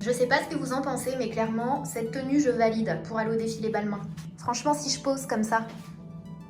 Je sais pas ce que vous en pensez, mais clairement, cette tenue, je valide pour aller au défilé Balmain. Franchement, si je pose comme ça,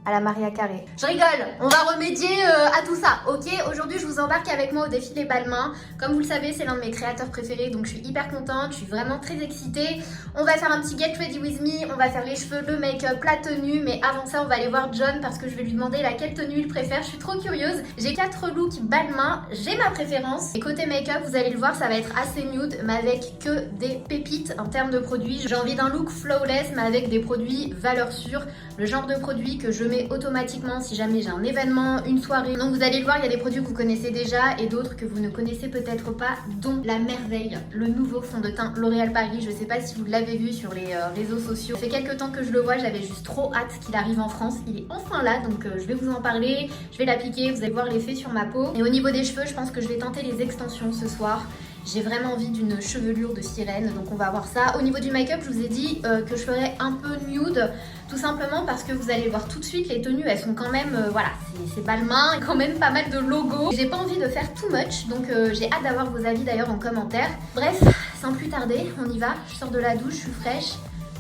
à la Maria Carré. Je rigole, on va remédier à tout ça, ok? Aujourd'hui, je vous embarque avec moi au défilé Balmain. Comme vous le savez, c'est l'un de mes créateurs préférés, donc je suis hyper contente, je suis vraiment très excitée. On va faire un petit get ready with me, on va faire les cheveux, le make-up, la tenue, mais avant ça, on va aller voir John parce que je vais lui demander laquelle tenue il préfère. Je suis trop curieuse. J'ai 4 looks Balmain, j'ai ma préférence. Et côté make-up, vous allez le voir, ça va être assez nude, mais avec que des pépites en termes de produits. J'ai envie d'un look flawless, mais avec des produits valeur sûre, le genre de produit que je mets automatiquement si jamais j'ai un événement, une soirée. Donc vous allez le voir, il y a des produits que vous connaissez déjà et d'autres que vous ne connaissez peut-être pas, dont la merveille, le nouveau fond de teint L'Oréal Paris. Je sais pas si vous l'avez vu sur les réseaux sociaux. Ça fait quelques temps que je le vois, j'avais juste trop hâte qu'il arrive en France. Il est enfin là, donc je vais vous en parler, je vais l'appliquer, vous allez voir l'effet sur ma peau. Et au niveau des cheveux, je pense que je vais tenter les extensions ce soir. J'ai vraiment envie d'une chevelure de sirène, donc on va voir ça. Au niveau du make-up, je vous ai dit que je ferais un peu nude, tout simplement parce que vous allez voir tout de suite, les tenues, elles sont quand même, voilà, c'est Balmain, quand même pas mal de logos. J'ai pas envie de faire too much, donc j'ai hâte d'avoir vos avis d'ailleurs en commentaire. Bref, sans plus tarder, on y va. Je sors de la douche, je suis fraîche,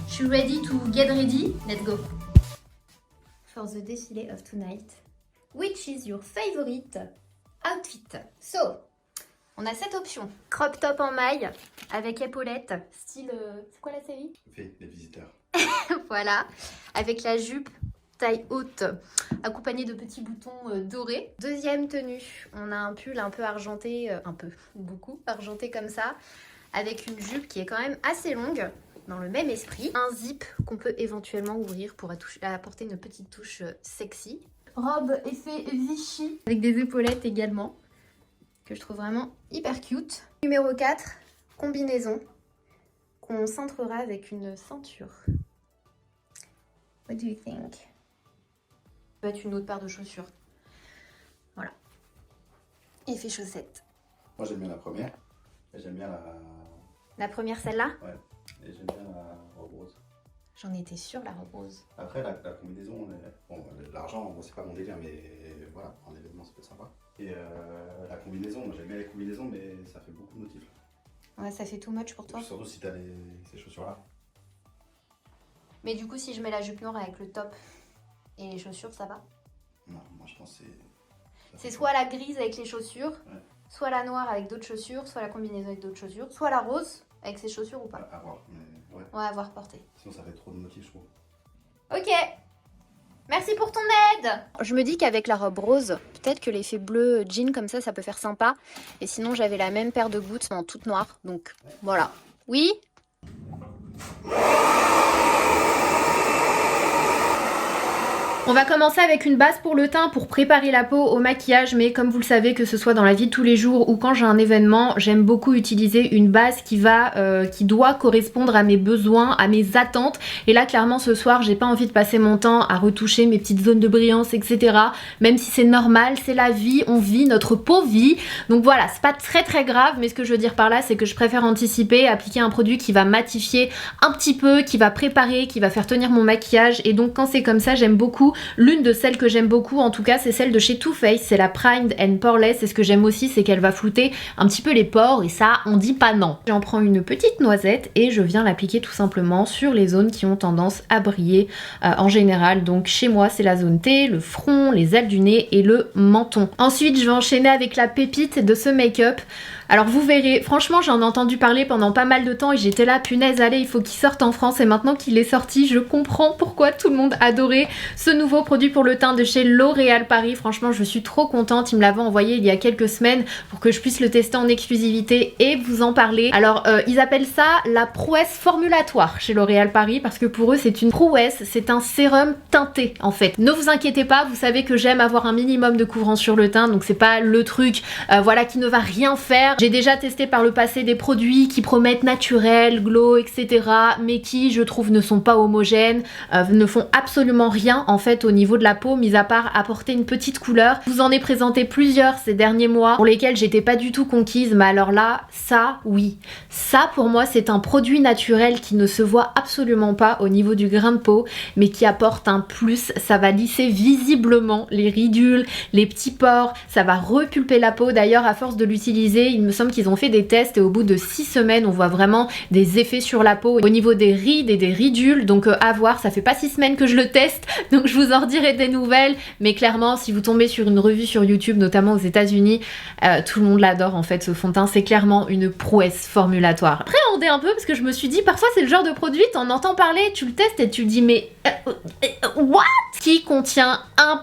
je suis ready to get ready. Let's go. For the défilé of tonight, which is your favorite outfit? So, on a cette option. Crop top en maille avec épaulettes, style... c'est quoi la série? Les visiteurs. Voilà, avec la jupe taille haute, accompagnée de petits boutons dorés. Deuxième tenue, on a un pull un peu argenté, beaucoup argenté comme ça, avec une jupe qui est quand même assez longue, dans le même esprit. Un zip qu'on peut éventuellement ouvrir pour apporter une petite touche sexy. Robe effet Vichy, avec des épaulettes également, que je trouve vraiment hyper cute. Numéro 4, combinaison, qu'on cintrera avec une ceinture. What do you think? Ça peut être une autre paire de chaussures. Voilà. Effet chaussette. Moi j'aime bien la première. Et j'aime bien La première, celle-là? Ouais. Et j'aime bien la robe rose. J'en étais sûre, la robe rose. Après la combinaison, bon, l'argent, bon, c'est pas mon délire, mais voilà, pour un événement, ça peut être sympa. Et la combinaison, moi j'aime bien les combinaisons, mais ça fait beaucoup de motifs. Ouais, ça fait too much pour toi? Surtout si t'as ces chaussures-là. Mais du coup, si je mets la jupe noire avec le top et les chaussures, ça va? Non, moi je pense que c'est soit la grise avec les chaussures, ouais, soit la noire avec d'autres chaussures, soit la combinaison avec d'autres chaussures, soit la rose avec ses chaussures ou pas. à voir, mais ouais. Ouais, à voir porter. Sinon ça fait trop de motifs, je trouve. Ok. Merci pour ton aide. Je me dis qu'avec la robe rose, peut-être que l'effet bleu jean comme ça peut faire sympa. Et sinon, j'avais la même paire de boots en toute noire. Donc, voilà. Oui? On va commencer avec une base pour le teint pour préparer la peau au maquillage, mais comme vous le savez, que ce soit dans la vie de tous les jours ou quand j'ai un événement, j'aime beaucoup utiliser une base qui doit correspondre à mes besoins, à mes attentes. Et là, clairement, ce soir, j'ai pas envie de passer mon temps à retoucher mes petites zones de brillance, etc. Même si c'est normal, c'est la vie, on vit notre peau vie. Donc voilà, c'est pas très grave, mais ce que je veux dire par là, c'est que je préfère anticiper, appliquer un produit qui va matifier un petit peu, qui va préparer, qui va faire tenir mon maquillage. Et donc quand c'est comme ça, j'aime beaucoup. L'une de celles que j'aime beaucoup, en tout cas, c'est celle de chez Too Faced, c'est la Primed and Poreless. Et ce que j'aime aussi, c'est qu'elle va flouter un petit peu les pores et ça, on dit pas non. J'en prends une petite noisette et je viens l'appliquer tout simplement sur les zones qui ont tendance à briller en général. Donc chez moi, c'est la zone T, le front, les ailes du nez et le menton. Ensuite, je vais enchaîner avec la pépite de ce make-up. Alors vous verrez, franchement j'en ai entendu parler pendant pas mal de temps et j'étais là, punaise, allez, il faut qu'il sorte en France. Et maintenant qu'il est sorti, je comprends pourquoi tout le monde adorait ce nouveau produit pour le teint de chez L'Oréal Paris. Franchement, je suis trop contente, ils me l'avaient envoyé il y a quelques semaines pour que je puisse le tester en exclusivité et vous en parler. Alors ils appellent ça la prouesse formulatoire chez L'Oréal Paris parce que pour eux c'est une prouesse, c'est un sérum teinté en fait. Ne vous inquiétez pas, vous savez que j'aime avoir un minimum de couvrance sur le teint, donc c'est pas le truc voilà, qui ne va rien faire. J'ai déjà testé par le passé des produits qui promettent naturel, glow, etc. mais qui, je trouve, ne sont pas homogènes, ne font absolument rien en fait au niveau de la peau, mis à part apporter une petite couleur. Je vous en ai présenté plusieurs ces derniers mois pour lesquels j'étais pas du tout conquise, mais alors là, ça, oui. Ça, pour moi, c'est un produit naturel qui ne se voit absolument pas au niveau du grain de peau, mais qui apporte un plus. Ça va lisser visiblement les ridules, les petits pores, ça va repulper la peau. D'ailleurs, à force de l'utiliser, il il me semble qu'ils ont fait des tests et au bout de 6 semaines on voit vraiment des effets sur la peau au niveau des rides et des ridules, donc à voir, ça fait pas 6 semaines que je le teste, donc je vous en redirai des nouvelles, mais clairement si vous tombez sur une revue sur YouTube, notamment aux États-Unis, tout le monde l'adore en fait ce fond de teint, c'est clairement une prouesse formulatoire. Après on un peu parce que je me suis dit parfois c'est le genre de produit, t'en entends parler, tu le testes et tu te dis mais what, qui contient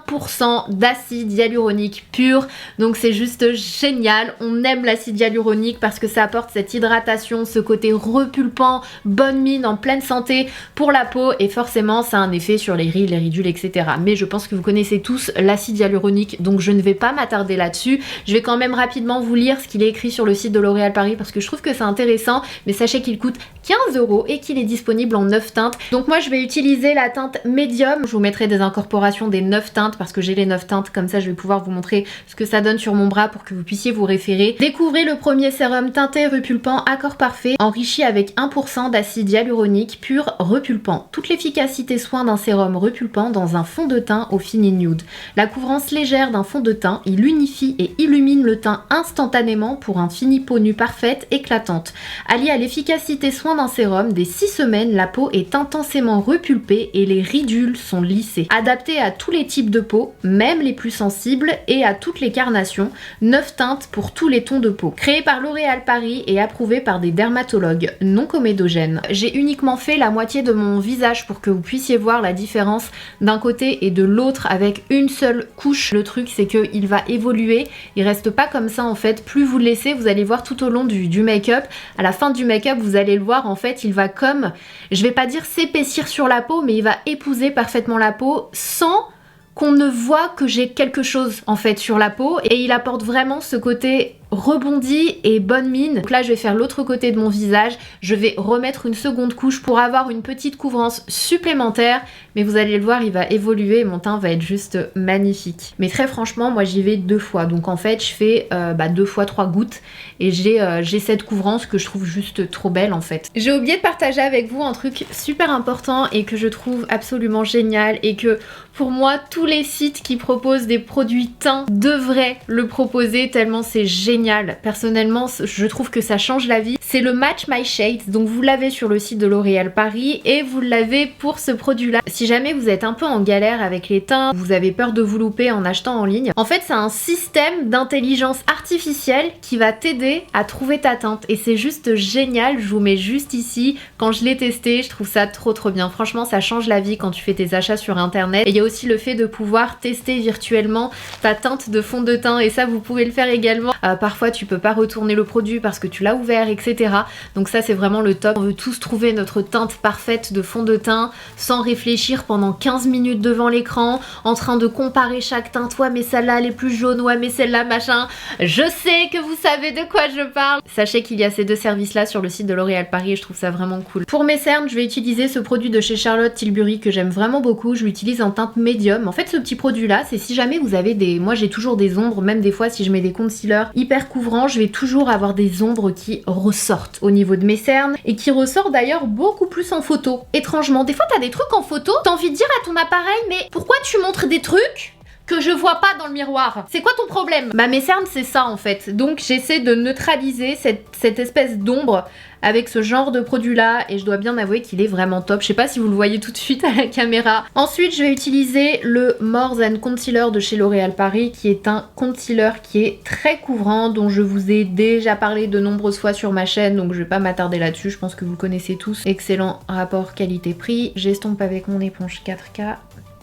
1% d'acide hyaluronique pur, donc c'est juste génial. On aime l'acide hyaluronique parce que ça apporte cette hydratation, ce côté repulpant, bonne mine, en pleine santé pour la peau, et forcément ça a un effet sur les rides, les ridules, etc. Mais je pense que vous connaissez tous l'acide hyaluronique, donc je ne vais pas m'attarder là-dessus. Je vais quand même rapidement vous lire ce qu'il est écrit sur le site de L'Oréal Paris parce que je trouve que c'est intéressant, mais sachez qu'il coûte 15 € et qu'il est disponible en 9 teintes. Donc moi je vais utiliser la teinte médium, je vous mettrai des incorporations des 9 teintes parce que j'ai les 9 teintes, comme ça je vais pouvoir vous montrer ce que ça donne sur mon bras pour que vous puissiez vous référer. Découvrez le premier sérum teinté repulpant Accord Parfait, enrichi avec 1% d'acide hyaluronique pur repulpant. Toute l'efficacité soin d'un sérum repulpant dans un fond de teint au fini nude. La couvrance légère d'un fond de teint, il unifie et illumine le teint instantanément pour un fini peau nue parfaite, éclatante. Allié à l'efficacité soin d'un sérum, dès 6 semaines, la peau est intensément repulpée et les ridules sont lissées. Adapté à tous les types de peau, même les plus sensibles, et à toutes les carnations, 9 teintes pour tous les tons de peau. Créé par L'Oréal Paris et approuvé par des dermatologues non comédogènes. J'ai uniquement fait la moitié de mon visage pour que vous puissiez voir la différence d'un côté et de l'autre avec une seule couche. Le truc c'est qu'il va évoluer, il reste pas comme ça en fait. Plus vous le laissez, vous allez voir tout au long du make-up, à la fin du make-up vous allez le voir en fait, il va comme, je vais pas dire s'épaissir sur la peau, mais il va épouser parfaitement la peau sans qu'on ne voit que j'ai quelque chose en fait sur la peau, et il apporte vraiment ce côté rebondi et bonne mine. Donc là je vais faire l'autre côté de mon visage, je vais remettre une seconde couche pour avoir une petite couvrance supplémentaire, mais vous allez le voir il va évoluer et mon teint va être juste magnifique. Mais très franchement moi j'y vais 2 fois, donc en fait je fais 2 fois 3 gouttes et j'ai cette couvrance que je trouve juste trop belle en fait. J'ai oublié de partager avec vous un truc super important et que je trouve absolument génial, et que pour moi tous les sites qui proposent des produits teints devraient le proposer tellement c'est génial. Personnellement je trouve que ça change la vie. C'est le Match My Shades, donc vous l'avez sur le site de L'Oréal Paris et vous l'avez pour ce produit là. Si jamais vous êtes un peu en galère avec les teints, vous avez peur de vous louper en achetant en ligne, en fait c'est un système d'intelligence artificielle qui va t'aider à trouver ta teinte et c'est juste génial. Je vous mets juste ici, quand je l'ai testé je trouve ça trop bien. Franchement ça change la vie quand tu fais tes achats sur internet. Et il y a aussi le fait de pouvoir tester virtuellement ta teinte de fond de teint, et ça vous pouvez le faire également. Parfois tu peux pas retourner le produit parce que tu l'as ouvert, etc. Donc ça c'est vraiment le top. On veut tous trouver notre teinte parfaite de fond de teint sans réfléchir pendant 15 minutes devant l'écran en train de comparer chaque teinte. Ouais mais celle-là elle est plus jaune, ouais mais celle-là machin. Je sais que vous savez de quoi je parle. Sachez qu'il y a ces 2 services là sur le site de L'Oréal Paris et je trouve ça vraiment cool. Pour mes cernes je vais utiliser ce produit de chez Charlotte Tilbury que j'aime vraiment beaucoup. Je l'utilise en teinte médium. En fait ce petit produit là c'est si jamais vous avez des... Moi j'ai toujours des ombres, même des fois si je mets des concealers hyper couvrants, je vais toujours avoir des ombres qui ressortent au niveau de mes cernes et qui ressortent d'ailleurs beaucoup plus en photo. Étrangement, des fois t'as des trucs en photo, t'as envie de dire à ton appareil mais pourquoi tu montres des trucs que je vois pas dans le miroir? C'est quoi ton problème? Bah mes cernes c'est ça en fait, donc j'essaie de neutraliser cette espèce d'ombre avec ce genre de produit là et je dois bien avouer qu'il est vraiment top. Je sais pas si vous le voyez tout de suite à la caméra. Ensuite je vais utiliser le More Than Concealer de chez L'Oréal Paris qui est un concealer qui est très couvrant, dont je vous ai déjà parlé de nombreuses fois sur ma chaîne, donc je vais pas m'attarder là-dessus, je pense que vous le connaissez tous. Excellent rapport qualité-prix. J'estompe avec mon éponge 4K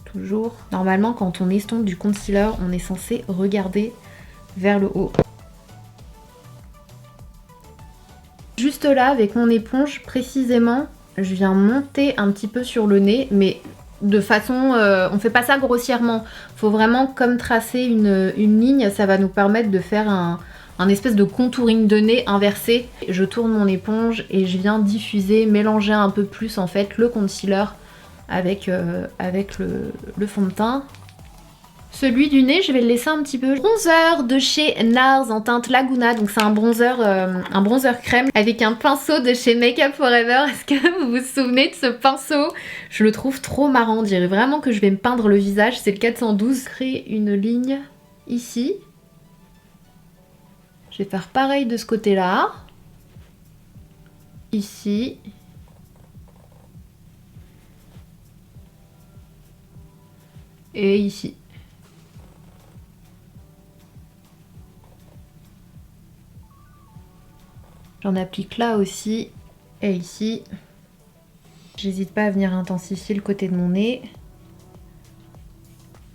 toujours. Normalement quand on estompe du concealer on est censé regarder vers le haut. Juste là avec mon éponge précisément je viens monter un petit peu sur le nez, mais de façon on fait pas ça grossièrement, faut vraiment comme tracer une ligne, ça va nous permettre de faire un espèce de contouring de nez inversé. Je tourne mon éponge et je viens diffuser, mélanger un peu plus en fait le concealer avec le fond de teint. Celui du nez, je vais le laisser un petit peu. Bronzer de chez NARS en teinte Laguna, donc c'est un bronzer crème avec un pinceau de chez Make Up Forever. Est-ce que vous vous souvenez de ce pinceau? Je le trouve trop marrant, on dirait vraiment que je vais me peindre le visage, c'est le 412. Créer une ligne ici. Je vais faire pareil de ce côté-là. Ici. Et ici. J'en applique là aussi. Et ici. J'hésite pas à venir intensifier le côté de mon nez.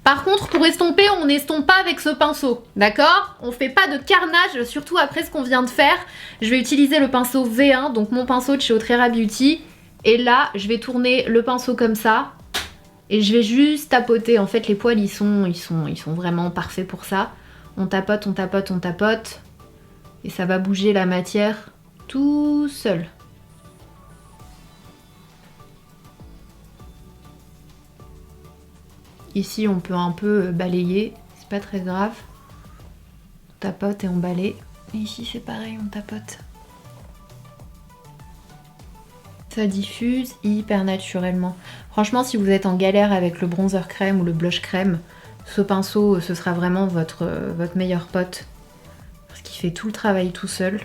Par contre, pour estomper, on n'estompe pas avec ce pinceau, d'accord? On fait pas de carnage, surtout après ce qu'on vient de faire. Je vais utiliser le pinceau V1, donc mon pinceau de chez Otrera Beauty. Et là, je vais tourner le pinceau comme ça. Et je vais juste tapoter. En fait, les poils, ils sont vraiment parfaits pour ça. On tapote, on tapote, on tapote. Et ça va bouger la matière tout seul. Ici, on peut un peu balayer, c'est pas très grave. On tapote et on balaye. Et ici, c'est pareil, on tapote. Ça diffuse hyper naturellement. Franchement, si vous êtes en galère avec le bronzer crème ou le blush crème, ce pinceau, ce sera vraiment votre meilleur pote. Parce qu'il fait tout le travail tout seul.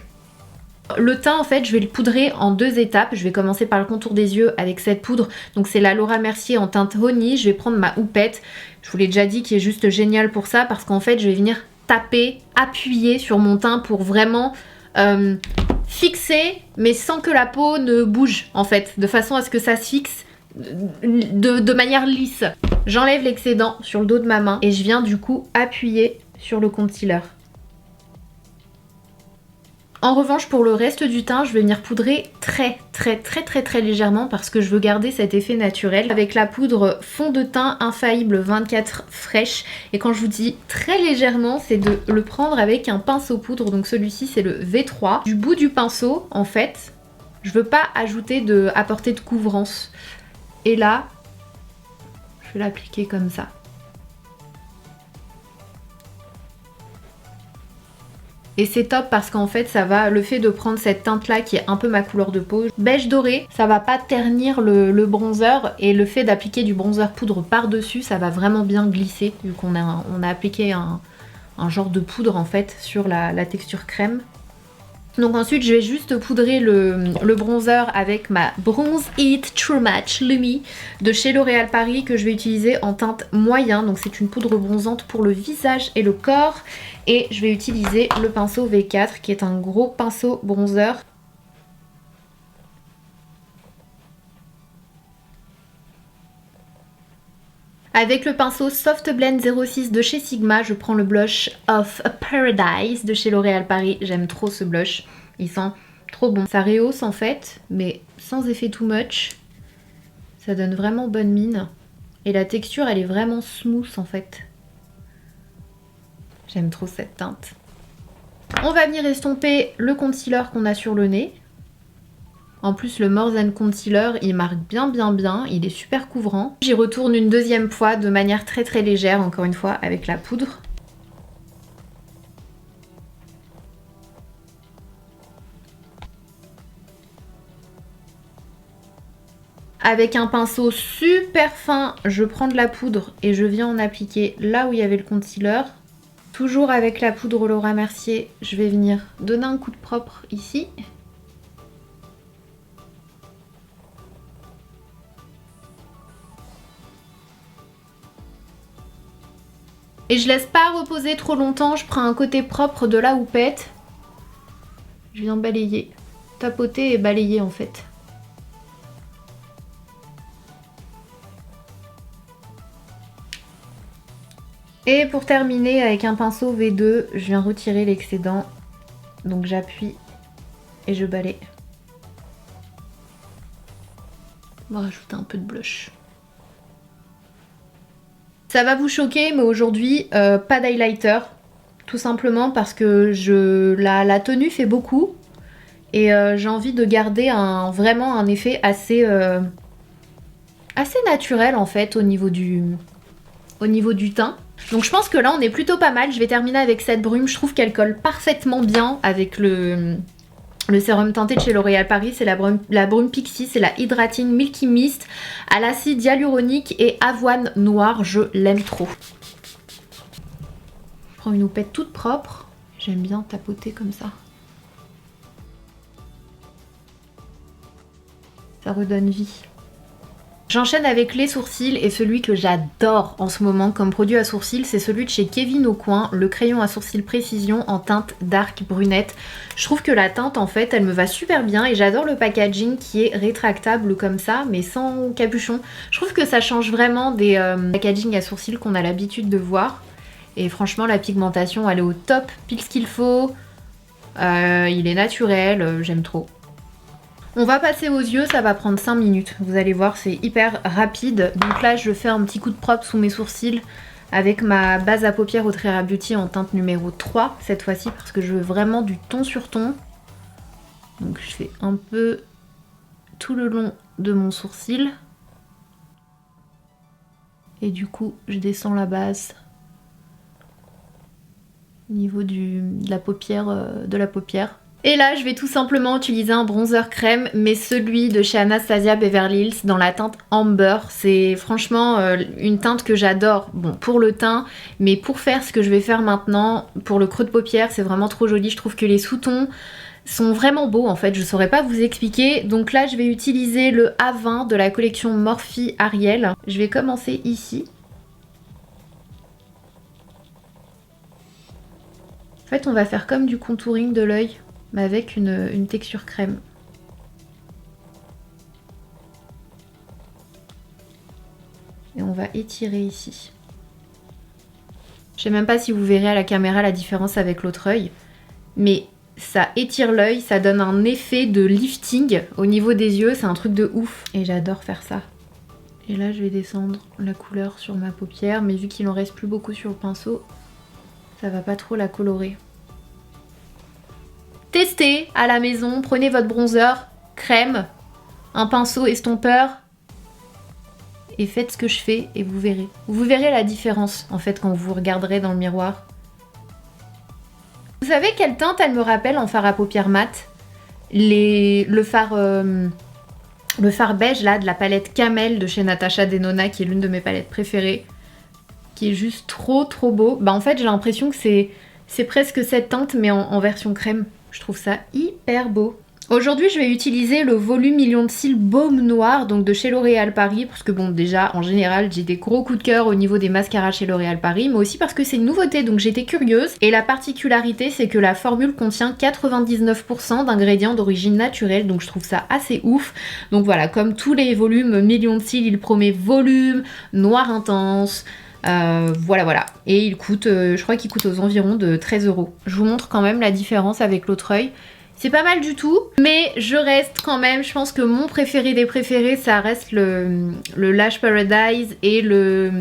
Le teint, en fait, je vais le poudrer en 2 étapes. Je vais commencer par le contour des yeux avec cette poudre. Donc c'est la Laura Mercier en teinte honey. Je vais prendre ma houppette. Je vous l'ai déjà dit, qui est juste génial pour ça. Parce qu'en fait, je vais venir taper, appuyer sur mon teint pour vraiment fixer, mais sans que la peau ne bouge, en fait. De façon à ce que ça se fixe de manière lisse. J'enlève l'excédent sur le dos de ma main. Et je viens du coup appuyer sur le concealer. En revanche, pour le reste du teint, je vais venir poudrer très légèrement parce que je veux garder cet effet naturel avec la poudre fond de teint infaillible 24 Fresh. Et quand je vous dis très légèrement, c'est de le prendre avec un pinceau poudre. Donc celui-ci, c'est le V3. Du bout du pinceau, en fait, je veux pas apporter de couvrance. Et là, je vais l'appliquer comme ça. Et c'est top parce qu'en fait ça va, le fait de prendre cette teinte là qui est un peu ma couleur de peau, beige doré, ça va pas ternir le bronzer, et le fait d'appliquer du bronzer poudre par dessus, ça va vraiment bien glisser vu qu'on a appliqué un genre de poudre en fait sur la texture crème. Donc ensuite je vais juste poudrer le bronzer avec ma Bronze It True Match Lumi de chez L'Oréal Paris que je vais utiliser en teinte moyen. Donc c'est une poudre bronzante pour le visage et le corps. Et je vais utiliser le pinceau V4 qui est un gros pinceau bronzer. Avec le pinceau Soft Blend 06 de chez Sigma, je prends le blush of Paradise de chez L'Oréal Paris. J'aime trop ce blush, il sent trop bon. Ça rehausse en fait, mais sans effet too much. Ça donne vraiment bonne mine. Et la texture, elle est vraiment smooth en fait. J'aime trop cette teinte. On va venir estomper le concealer qu'on a sur le nez. En plus, le More Than Concealer, il marque bien. Il est super couvrant. J'y retourne une deuxième fois de manière très légère, encore une fois, avec la poudre. Avec un pinceau super fin, je prends de la poudre et je viens en appliquer là où il y avait le concealer. Toujours avec la poudre Laura Mercier, je vais venir donner un coup de propre ici. Et je laisse pas reposer trop longtemps, je prends un côté propre de la houppette. Je viens balayer, tapoter et balayer en fait. Et pour terminer, avec un pinceau V2, je viens retirer l'excédent. Donc j'appuie et je balaye. On va rajouter un peu de blush. Ça va vous choquer, mais aujourd'hui, pas d'highlighter. Tout simplement parce que la tenue fait beaucoup. Et j'ai envie de garder vraiment un effet assez naturel en fait au niveau du teint. Donc je pense que là on est plutôt pas mal. Je vais terminer avec cette brume. Je trouve qu'elle colle parfaitement bien avec le sérum teinté de chez L'Oréal Paris. C'est la brume Pixie. C'est la Hydrating Milky Mist à l'acide hyaluronique et avoine noire. Je l'aime trop. Je prends une houppette toute propre. J'aime bien tapoter comme ça. Ça redonne vie. J'enchaîne avec les sourcils et celui que j'adore en ce moment comme produit à sourcils, c'est celui de chez Kevyn Aucoin, le crayon à sourcils précision en teinte dark brunette. Je trouve que la teinte en fait elle me va super bien et j'adore le packaging qui est rétractable comme ça mais sans capuchon. Je trouve que ça change vraiment des packaging à sourcils qu'on a l'habitude de voir. Et franchement la pigmentation elle est au top, pile ce qu'il faut, il est naturel, j'aime trop. On va passer aux yeux, ça va prendre 5 minutes. Vous allez voir, c'est hyper rapide. Donc là, je fais un petit coup de propre sous mes sourcils avec ma base à paupières Outre Rare Beauty en teinte numéro 3 cette fois-ci parce que je veux vraiment du ton sur ton. Donc je fais un peu tout le long de mon sourcil. Et du coup, je descends la base au niveau de la paupière. Et là, je vais tout simplement utiliser un bronzer crème, mais celui de chez Anastasia Beverly Hills dans la teinte Amber. C'est franchement une teinte que j'adore, bon, pour le teint, mais pour faire ce que je vais faire maintenant, pour le creux de paupière, c'est vraiment trop joli. Je trouve que les sous-tons sont vraiment beaux en fait, je saurais pas vous expliquer. Donc là, je vais utiliser le A20 de la collection Morphe Ariel. Je vais commencer ici. En fait, on va faire comme du contouring de l'œil, mais avec une texture crème. Et on va étirer ici. Je sais même pas si vous verrez à la caméra la différence avec l'autre œil, mais ça étire l'œil, ça donne un effet de lifting au niveau des yeux, c'est un truc de ouf. Et j'adore faire ça. Et là, je vais descendre la couleur sur ma paupière, mais vu qu'il en reste plus beaucoup sur le pinceau, ça va pas trop la colorer. Testez à la maison, prenez votre bronzer, crème, un pinceau estompeur et faites ce que je fais et vous verrez. Vous verrez la différence en fait quand vous regarderez dans le miroir. Vous savez quelle teinte elle me rappelle en fard à paupières mat? Le fard beige là de la palette Camel de chez Natasha Denona qui est l'une de mes palettes préférées. Qui est juste trop beau. Bah en fait j'ai l'impression que c'est presque cette teinte mais en version crème. Je trouve ça hyper beau. Aujourd'hui, je vais utiliser le volume Million de cils Baume Noir, donc de chez L'Oréal Paris, parce que bon, déjà, en général, j'ai des gros coups de cœur au niveau des mascaras chez L'Oréal Paris, mais aussi parce que c'est une nouveauté, donc j'étais curieuse. Et la particularité, c'est que la formule contient 99% d'ingrédients d'origine naturelle, donc je trouve ça assez ouf. Donc voilà, comme tous les volumes Million de cils, il promet volume, noir intense, voilà. Et il coûte, je crois qu'il coûte aux environs de 13 €. Je vous montre quand même la différence avec l'autre œil. C'est pas mal du tout, mais je reste quand même, je pense que mon préféré des préférés, ça reste le Lash Paradise et le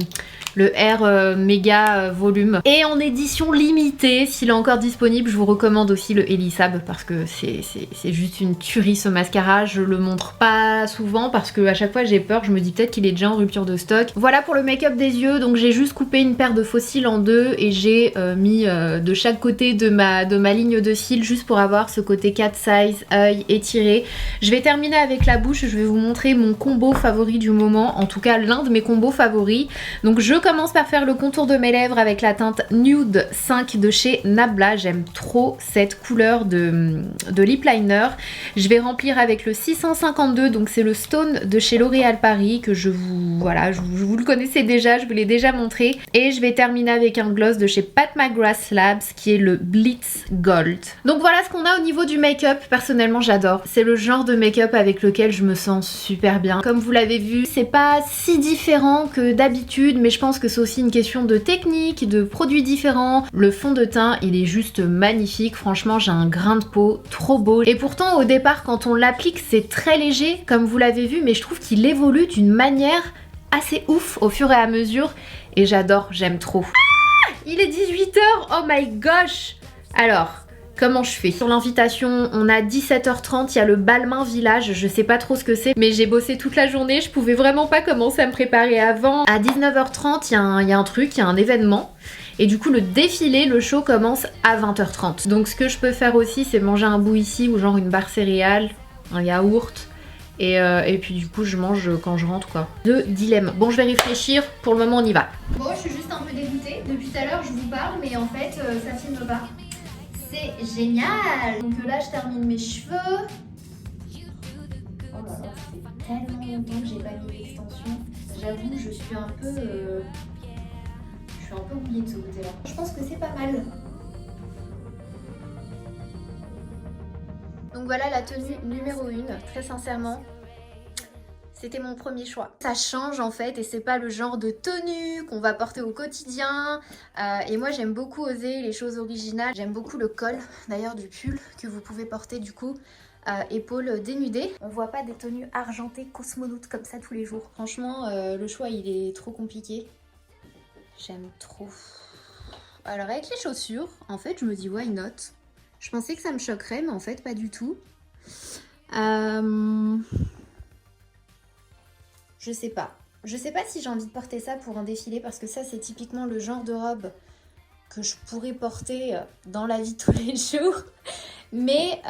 Air Méga Volume. Et en édition limitée, s'il est encore disponible, je vous recommande aussi le Elisab parce que c'est juste une tuerie ce mascara. Je le montre pas souvent parce que à chaque fois j'ai peur, je me dis peut-être qu'il est déjà en rupture de stock. Voilà pour le make-up des yeux, donc j'ai juste coupé une paire de faux cils en deux et j'ai mis de chaque côté de ma ligne de cils juste pour avoir ce côté 4 size, œil étiré. Je vais terminer avec la bouche, je vais vous montrer mon combo favori du moment, en tout cas l'un de mes combos favoris. Donc je commence par faire le contour de mes lèvres avec la teinte Nude 5 de chez Nabla. J'aime trop cette couleur de lip liner. Je vais remplir avec le 652, donc c'est le Stone de chez L'Oréal Paris que je vous le connaissez déjà, je vous l'ai déjà montré. Et je vais terminer avec un gloss de chez Pat McGrath Labs qui est le Blitz Gold. Donc voilà ce qu'on a au niveau du make-up. Personnellement j'adore. C'est le genre de make-up avec lequel je me sens super bien. Comme vous l'avez vu, c'est pas si différent que d'habitude, mais je pense que c'est aussi une question de technique, de produits différents. Le fond de teint, il est juste magnifique. Franchement, j'ai un grain de peau trop beau. Et pourtant, au départ, quand on l'applique, c'est très léger, comme vous l'avez vu, mais je trouve qu'il évolue d'une manière assez ouf au fur et à mesure. Et j'adore, j'aime trop. Ah, il est 18 h, oh my gosh! Alors, comment je fais? Sur l'invitation, on a 17 h 30, il y a le Balmain Village, je sais pas trop ce que c'est, mais j'ai bossé toute la journée, je pouvais vraiment pas commencer à me préparer avant. À 19 h 30, il y a un truc, il y a un événement. Et du coup, le défilé, le show commence à 20 h 30. Donc ce que je peux faire aussi, c'est manger un bout ici, ou genre une barre céréales, un yaourt. Et puis du coup, je mange quand je rentre, quoi. Deux dilemmes. Bon, je vais réfléchir, pour le moment, on y va. Bon, je suis juste un peu dégoûtée. Depuis tout à l'heure, je vous parle, mais en fait, ça filme pas. C'est génial! Donc là, je termine mes cheveux. Oh là là, ça fait tellement longtemps que j'ai pas mis l'extension. J'avoue, je suis un peu oubliée de ce côté-là. Je pense que c'est pas mal. Donc voilà la tenue numéro 1, très sincèrement. C'était mon premier choix. Ça change en fait et c'est pas le genre de tenue qu'on va porter au quotidien. Et moi j'aime beaucoup oser les choses originales. J'aime beaucoup le col d'ailleurs du pull que vous pouvez porter du coup. Épaules dénudées. On voit pas des tenues argentées cosmonautes comme ça tous les jours. Franchement le choix il est trop compliqué. J'aime trop. Alors avec les chaussures, en fait je me dis why not. Je pensais que ça me choquerait mais en fait pas du tout. Je sais pas. Je sais pas si j'ai envie de porter ça pour un défilé parce que ça c'est typiquement le genre de robe que je pourrais porter dans la vie de tous les jours. Mais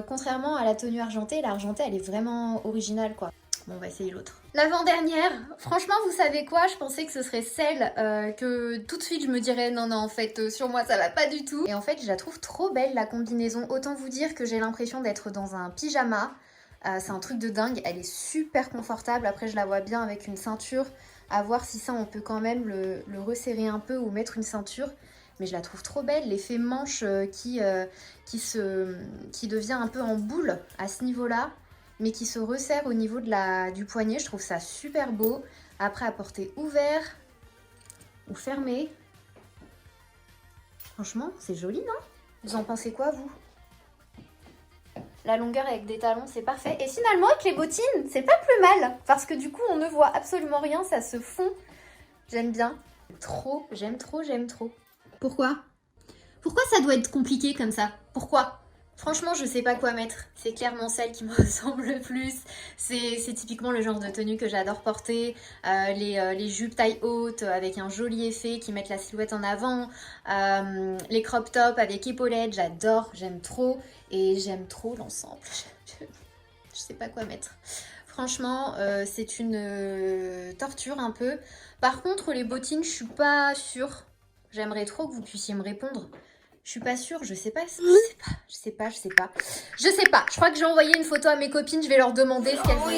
contrairement à la tenue argentée, l'argentée elle est vraiment originale quoi. Bon on va essayer l'autre. L'avant-dernière, franchement vous savez quoi, je pensais que ce serait celle que tout de suite je me dirais non en fait sur moi ça va pas du tout. Et en fait je la trouve trop belle la combinaison, autant vous dire que j'ai l'impression d'être dans un pyjama. C'est un truc de dingue, elle est super confortable, après je la vois bien avec une ceinture, à voir si ça on peut quand même le resserrer un peu ou mettre une ceinture, mais je la trouve trop belle, l'effet manche qui devient un peu en boule à ce niveau-là, mais qui se resserre au niveau du poignet, je trouve ça super beau, après à porter ouvert ou fermé, franchement c'est joli non? Vous en pensez quoi vous? La longueur avec des talons, c'est parfait. Et finalement, avec les bottines, c'est pas plus mal. Parce que du coup, on ne voit absolument rien, ça se fond. J'aime bien. Trop, j'aime trop, j'aime trop. Pourquoi? Pourquoi ça doit être compliqué comme ça? Pourquoi? Franchement, je sais pas quoi mettre. C'est clairement celle qui me ressemble le plus. C'est typiquement le genre de tenue que j'adore porter. Les jupes taille haute avec un joli effet qui mettent la silhouette en avant. Les crop tops avec épaulettes, j'adore, j'aime trop. Et j'aime trop l'ensemble. Je sais pas quoi mettre. Franchement, c'est une torture un peu. Par contre, les bottines, je suis pas sûre. J'aimerais trop que vous puissiez me répondre. Je suis pas sûre, je sais pas. Je crois que j'ai envoyé une photo à mes copines, je vais leur demander ce qu'elles veulent.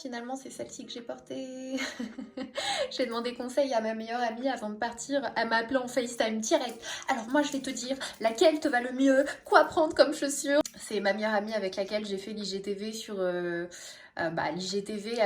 Finalement c'est celle-ci que j'ai portée. J'ai demandé conseil à ma meilleure amie avant de partir. Elle m'a appelé en FaceTime direct. Alors moi je vais te dire laquelle te va le mieux, quoi prendre comme chaussures. C'est ma meilleure amie avec laquelle j'ai fait l'IGTV sur l'IGTV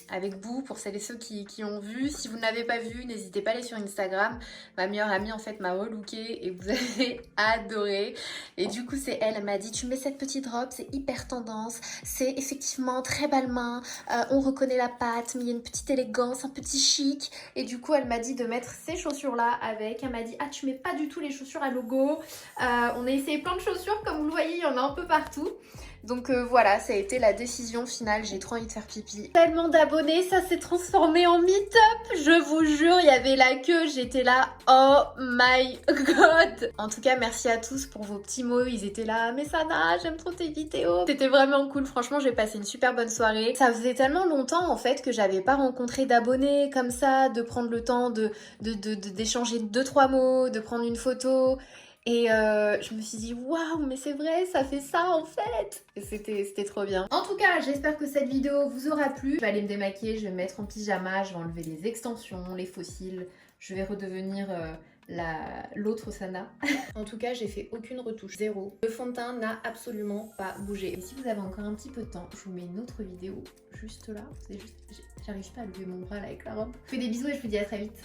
avec Boo, pour celles et ceux qui ont vu. Si vous n'avez pas vu, n'hésitez pas à aller sur Instagram. Ma meilleure amie en fait m'a relooké et vous avez adoré. Et du coup c'est elle m'a dit tu mets cette petite robe, c'est hyper tendance, c'est effectivement très bas main, on reconnaît la patte mais il y a une petite élégance, un petit chic. Et du coup elle m'a dit de mettre ces chaussures là avec. Elle m'a dit ah tu mets pas du tout les chaussures à logo. On a essayé plein de chaussures comme vous le voyez, il y en a un peu partout. Donc voilà, ça a été la décision finale, j'ai trop envie de faire pipi. Tellement d'abonnés, ça s'est transformé en meet-up. Je vous jure, il y avait la queue, j'étais là, oh my god. En tout cas, merci à tous pour vos petits mots, ils étaient là, mais Sana, j'aime trop tes vidéos. C'était vraiment cool, franchement, j'ai passé une super bonne soirée. Ça faisait tellement longtemps en fait que j'avais pas rencontré d'abonnés comme ça, de prendre le temps d'échanger 2-3 mots, de prendre une photo. Et je me suis dit, waouh, mais c'est vrai, ça fait ça en fait. C'était trop bien. En tout cas, j'espère que cette vidéo vous aura plu. Je vais aller me démaquiller, je vais me mettre en pyjama, je vais enlever les extensions, les faux cils. Je vais redevenir l'autre Sana. En tout cas, j'ai fait aucune retouche, zéro. Le fond de teint n'a absolument pas bougé. Et si vous avez encore un petit peu de temps, je vous mets une autre vidéo juste là. C'est juste, j'arrive pas à lever mon bras là avec la robe. Je vous fais des bisous et je vous dis à très vite.